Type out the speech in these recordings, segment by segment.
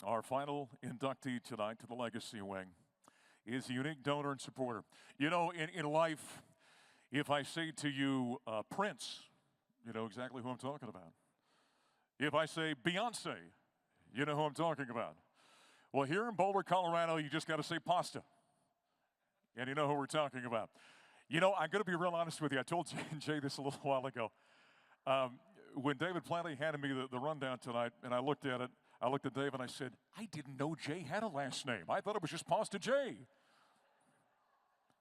Our final inductee tonight to the Legacy Wing is a unique donor and supporter. You know, in life, if I say to you, Prince, you know exactly who I'm talking about. If I say Beyonce, you know who I'm talking about. Well, here in Boulder, Colorado, you just got to say pasta. And you know who we're talking about. You know, I'm going to be real honest with you. I told Jay this a little while ago. When David Planty handed me the rundown tonight, and I looked at it, I looked at Dave and I said, I didn't know Jay had a last name. I thought it was just Pasta Jay.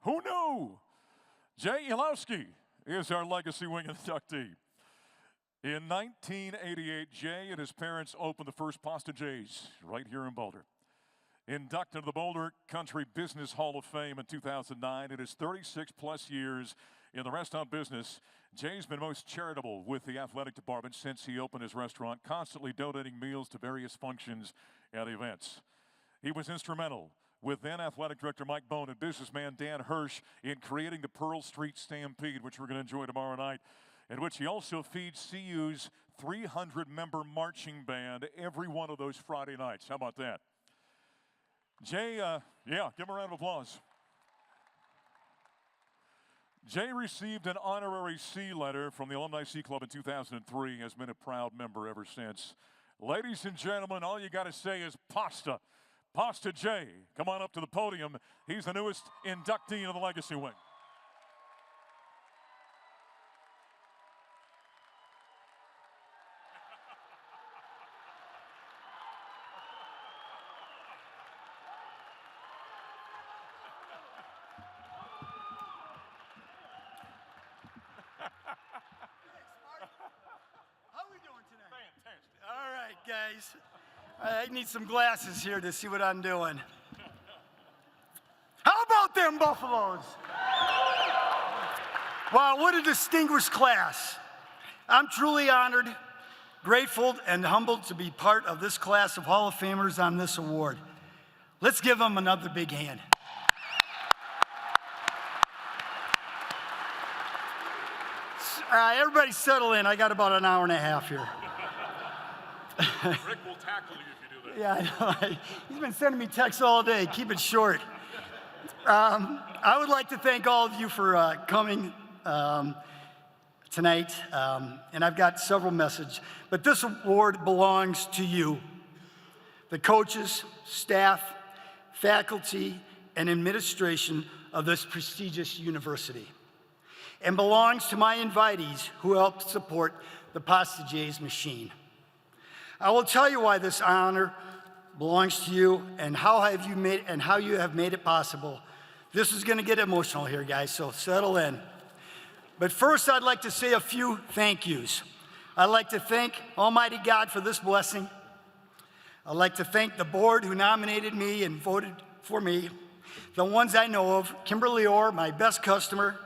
Who knew? Jay Elowsky is our Legacy Wing inductee. In 1988, Jay and his parents opened the first Pasta J's right here in Boulder. Inducted to the Boulder Country Business Hall of Fame in 2009. In his 36-plus years in the restaurant business, Jay's been most charitable with the athletic department since he opened his restaurant, constantly donating meals to various functions and events. He was instrumental with then athletic director Mike Bone and businessman Dan Hirsch in creating the Pearl Street Stampede, which we're going to enjoy tomorrow night, in which he also feeds CU's 300-member marching band every one of those Friday nights. How about that? Jay, yeah, give him a round of applause. Jay received an honorary C letter from the Alumni C Club in 2003, has been a proud member ever since. Ladies and gentlemen, all you got to say is pasta. Pasta Jay, come on up to the podium. He's the newest inductee of the Legacy Wing. Guys, I need some glasses here to see what I'm doing. How about them Buffaloes? Wow, what a distinguished class. I'm truly honored, grateful, and humbled to be part of this class of Hall of Famers on this award. Let's give them another big hand. Everybody settle in. I got about an hour and a half here. Rick will tackle you if you do that. Yeah, I know. He's been sending me texts all day. Keep it short. I would like to thank all of you for coming tonight, and I've got several messages. But this award belongs to you, the coaches, staff, faculty, and administration of this prestigious university, and belongs to my invitees who helped support the Pasta J's machine. I will tell you why this honor belongs to you and how you have made it possible. This is going to get emotional here, guys, so settle in. But first, I'd like to say a few thank yous. I'd like to thank Almighty God for this blessing. I'd like to thank the board who nominated me and voted for me, the ones I know of, Kimberly Orr, my best customer,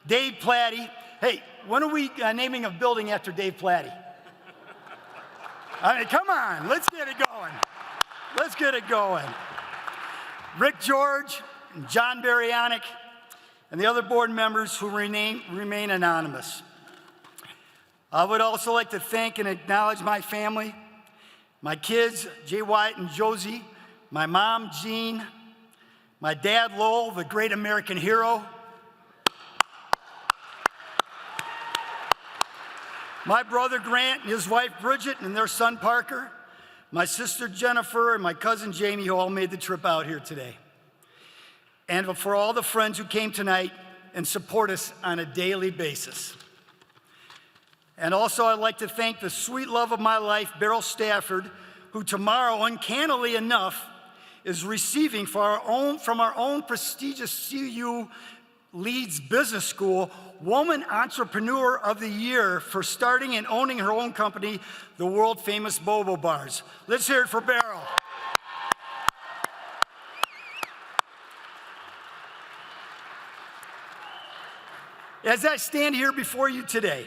Dave Platty. Hey, when are we naming a building after Dave Platty? I mean, come on, let's get it going. Let's get it going. Rick George, and John Baryonic, and the other board members who remain anonymous. I would also like to thank and acknowledge my family, my kids, Jay Wyatt and Josie, my mom, Jean, my dad, Lowell, the great American hero, my brother Grant and his wife Bridget and their son Parker, my sister Jennifer and my cousin Jamie, who all made the trip out here today. And for all the friends who came tonight and support us on a daily basis. And also I'd like to thank the sweet love of my life, Beryl Stafford, who tomorrow, uncannily enough, is receiving from our own prestigious CU Leeds Business School Woman Entrepreneur of the Year for starting and owning her own company, the world-famous Bobo Bars. Let's hear it for Beryl. As I stand here before you today,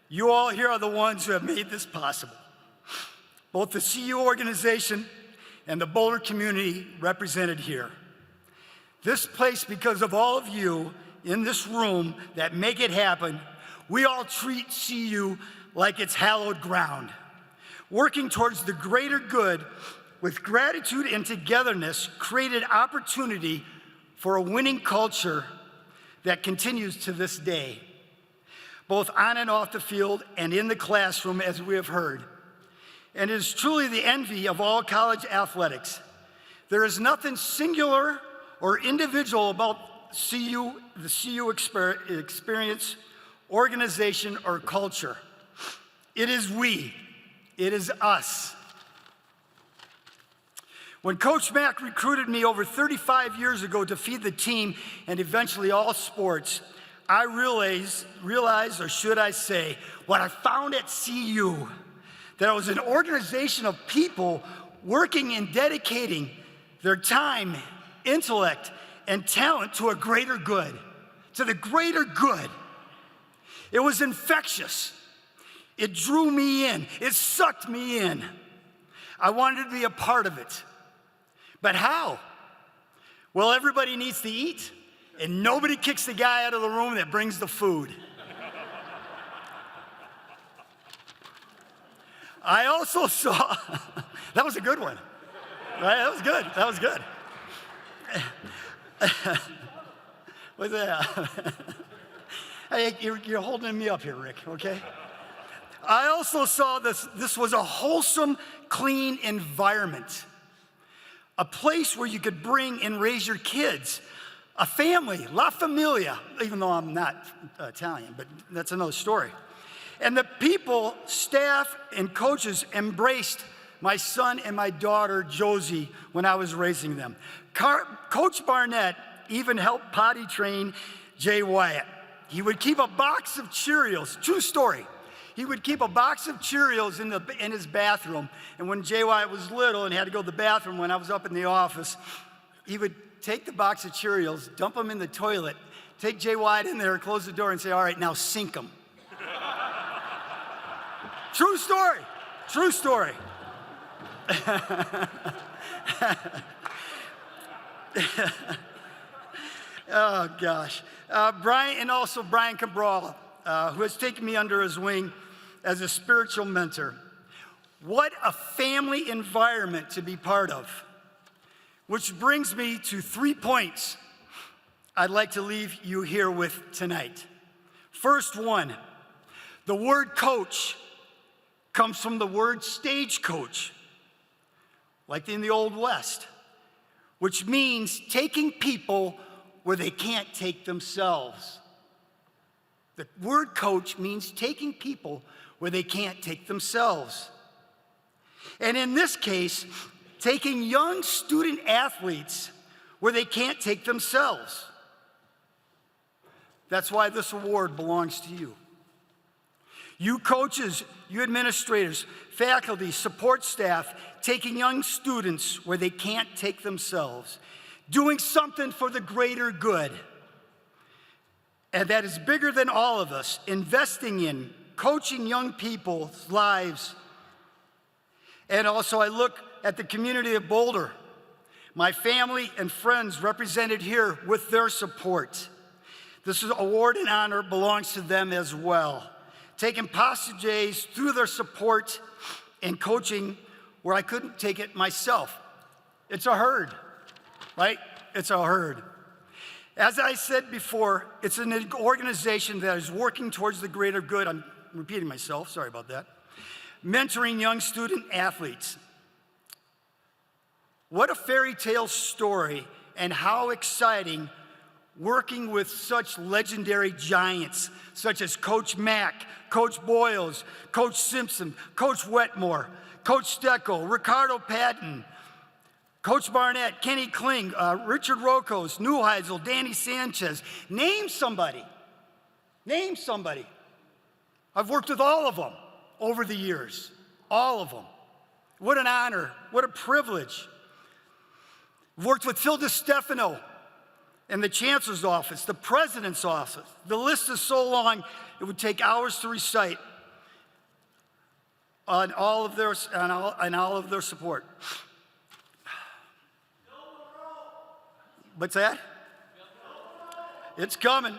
you all here are the ones who have made this possible. Both the CU organization and the Boulder community represented here. This place, because of all of you in this room that make it happen, we all treat CU like it's hallowed ground, working towards the greater good with gratitude and togetherness, created opportunity for a winning culture that continues to this day, both on and off the field and in the classroom, as we have heard. And it is truly the envy of all college athletics. There is nothing singular or individual about the CU experience, organization, or culture. It is we. It is us. When Coach Mack recruited me over 35 years ago to feed the team and eventually all sports, I realized, or should I say, what I found at CU, that it was an organization of people working and dedicating their time, intellect, and talent to a greater good, to the greater good. It was infectious. It drew me in. It sucked me in. I wanted to be a part of it. But how? Well, everybody needs to eat, and nobody kicks the guy out of the room that brings the food. I also saw, that was a good one, right? That was good, that was good. What's that? Hey, you're holding me up here, Rick, okay? I also saw this was a wholesome, clean environment. A place where you could bring and raise your kids. A family, La Familia, even though I'm not Italian, but that's another story. And the people, staff, and coaches embraced my son and my daughter, Josie, when I was raising them. Coach Barnett even helped potty train Jay Wyatt. He would keep a box of Cheerios, true story. He would keep a box of Cheerios in his bathroom, and when Jay Wyatt was little and had to go to the bathroom when I was up in the office, he would take the box of Cheerios, dump them in the toilet, take Jay Wyatt in there, close the door, and say, all right, now sink them. True story, true story. Oh, gosh. Brian Cabral, who has taken me under his wing as a spiritual mentor. What a family environment to be part of. Which brings me to 3 points I'd like to leave you here with tonight. First one, the word coach comes from the word stagecoach, like in the Old West, which means taking people where they can't take themselves. The word coach means taking people where they can't take themselves. And in this case, taking young student athletes where they can't take themselves. That's why this award belongs to you. You coaches, you administrators, faculty, support staff, taking young students where they can't take themselves, doing something for the greater good. And that is bigger than all of us, investing in, coaching young people's lives. And also I look at the community of Boulder, my family and friends represented here with their support. This award and honor belongs to them as well. Taking Pastor J's through their support and coaching where I couldn't take it myself. It's a herd, right? It's a herd. As I said before, it's an organization that is working towards the greater good. I'm repeating myself, sorry about that. Mentoring young student athletes. What a fairy tale story, and how exciting working with such legendary giants such as Coach Mack, Coach Boyles, Coach Simpson, Coach Wetmore, Coach Steckel, Ricardo Patton, Coach Barnett, Kenny Kling, Richard Rokos, Neuheisel, Danny Sanchez. Name somebody. Name somebody. I've worked with all of them over the years. All of them. What an honor. What a privilege. I've worked with Phil DiStefano in the Chancellor's office, the President's office. The list is so long, it would take hours to recite on all of their support. What's that? It's coming.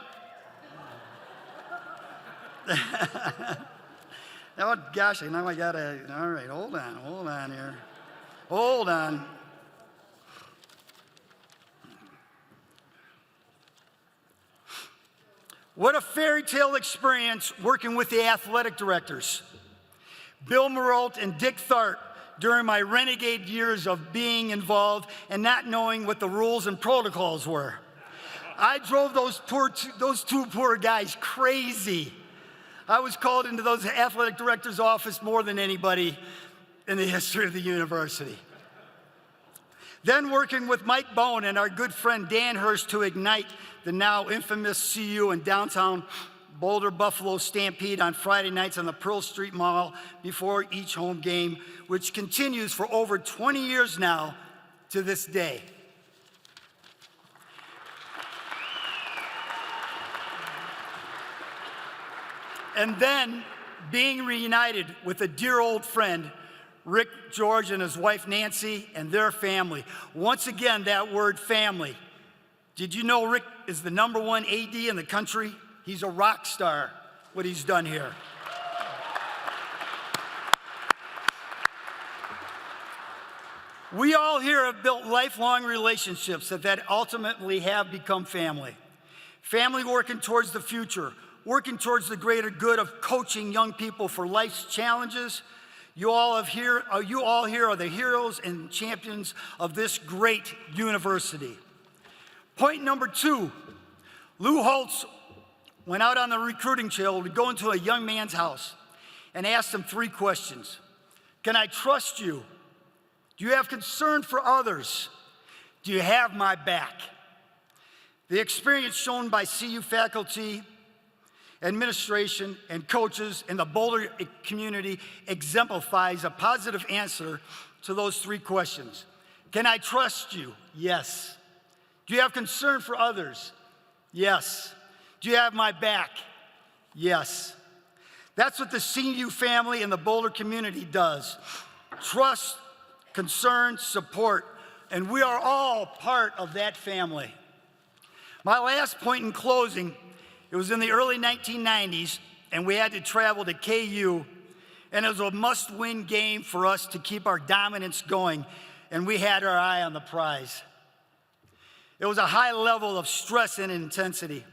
Oh, gosh, now I gotta, all right, hold on here. Hold on. What a fairy tale experience working with the athletic directors, Bill Marolt and Dick Thart, during my renegade years of being involved and not knowing what the rules and protocols were. I drove those two poor guys crazy. I was called into those athletic directors' office more than anybody in the history of the university. Then working with Mike Bowen and our good friend Dan Hurst to ignite the now infamous CU and downtown Boulder Buffalo Stampede on Friday nights on the Pearl Street Mall before each home game, which continues for over 20 years now to this day. And then being reunited with a dear old friend, Rick George and his wife Nancy and their family. Once again, that word family. Did you know Rick is the #1 AD in the country? He's a rock star, what he's done here. We all here have built lifelong relationships that ultimately have become family. Family working towards the future, working towards the greater good of coaching young people for life's challenges. You all here are the heroes and champions of this great university. Point number 2, Lou Holtz went out on the recruiting trail to go into a young man's house and asked him 3 questions. Can I trust you? Do you have concern for others? Do you have my back? The experience shown by CU faculty, administration, and coaches in the Boulder community exemplifies a positive answer to those 3 questions. Can I trust you? Yes. Do you have concern for others? Yes. Do you have my back? Yes. That's what the CU family and the Boulder community does. Trust, concern, support, and we are all part of that family. My last point in closing, it was in the early 1990s, and we had to travel to KU, and it was a must-win game for us to keep our dominance going, and we had our eye on the prize. It was a high level of stress and intensity.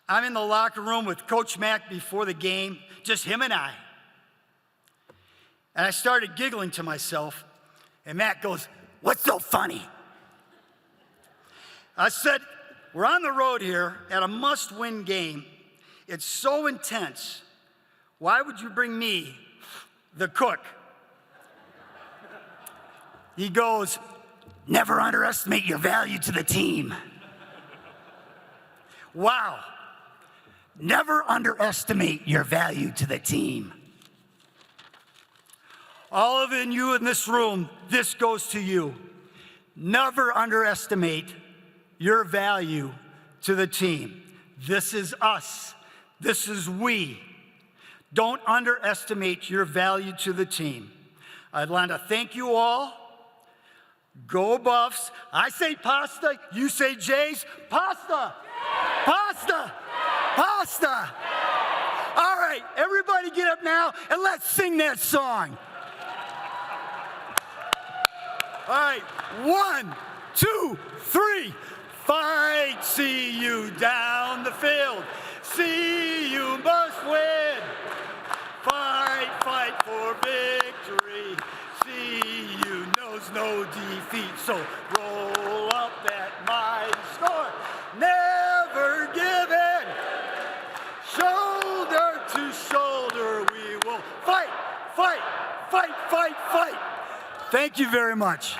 I'm in the locker room with Coach Mack before the game, just him and I. And I started giggling to myself, and Matt goes, "What's so funny?" I said, "We're on the road here at a must-win game. It's so intense. Why would you bring me, the cook?" He goes, "Never underestimate your value to the team." Wow. Never underestimate your value to the team. All of you in this room, this goes to you. Never underestimate your value to the team. This is us. This is we. Don't underestimate your value to the team. I'd like to thank you all. Go Buffs. I say pasta, you say Jays. Pasta! Pasta! Pasta! All right, everybody get up now and let's sing that song. All right, 1, 2, 3. Fight, see you down the field. See you must win. Fight, fight for victory. See you knows no defeat. So roll up that mighty score. Never give in. Shoulder to shoulder we will fight, fight, fight, fight, fight. Thank you very much.